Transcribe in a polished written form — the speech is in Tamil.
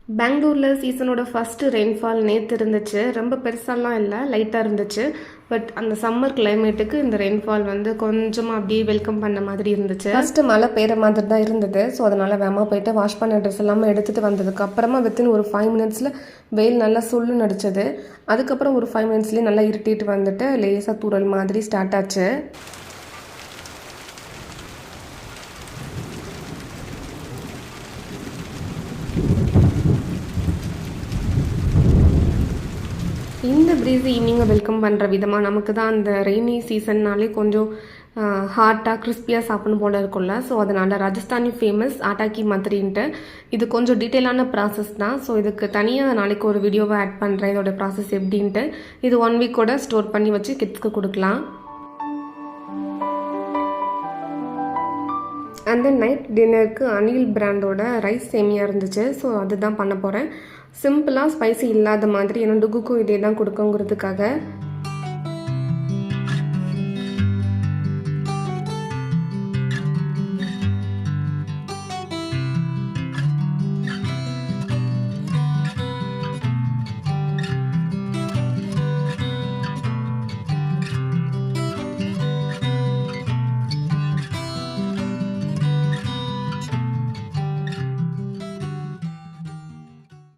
பெங்களூரில் சீசனோட ஃபஸ்ட்டு ரெயின்ஃபால் நேற்று இருந்துச்சு. ரொம்ப பெருசாலாம் இல்லை, லைட்டாக இருந்துச்சு. பட் அந்த சம்மர் கிளைமேட்டுக்கு இந்த ரெயின்ஃபால் வந்து கொஞ்சமாக அப்படியே வெல்கம் பண்ண மாதிரி இருந்துச்சு. ஃபஸ்ட்டு மழை பெய்கிற மாதிரி தான் இருந்தது. ஸோ அதனால் வேகமாக போயிட்டு வாஷ் பண்ண ட்ரெஸ் எல்லாமே எடுத்துகிட்டு வந்ததுக்கு அப்புறமா வித்தின் ஒரு 5 மினிட்ஸில் வெயில் நல்லா சுள்ளு நடிச்சது. அதுக்கப்புறம் ஒரு 5 மினிட்ஸ்லேயே நல்லா இருட்டிட்டு வந்துட்டு லேசாக தூறல் மாதிரி ஸ்டார்ட் ஆச்சு. இந்த ப்ரீஸி ஈவினிங்கை வெல்கம் பண்ணுற விதமாக நமக்கு தான் அந்த ரெய்னி சீசன்னாலே கொஞ்சம் ஹாட்டாக கிறிஸ்பியாக சாப்பிடணும் போல் இருக்கும்ல. ஸோ அதனால் ராஜஸ்தானி ஃபேமஸ் ஆட்டாக்கி மத்ரின்ட்டு இது கொஞ்சம் டீட்டெயிலான ப்ராசஸ் தான். ஸோ இதுக்கு தனியாக நாளைக்கு ஒரு வீடியோவை ஆட் பண்ணுறேன் இதோட ப்ராசஸ் எப்படின்ட்டு. இது 1 வீக்கோட ஸ்டோர் பண்ணி வச்சு கிட்ஸ்க்கு கொடுக்கலாம். அந்த நைட் டின்னருக்கு அனில் பிராண்டோட ரைஸ் சேமியா இருந்துச்சு. ஸோ அதுதான் பண்ண போகிறேன். சிம்பிளாக ஸ்பைசி இல்லாத மாதிரி, ஏன்னா டுகுக்கும் இதே தான் கொடுக்குங்கிறதுக்காக.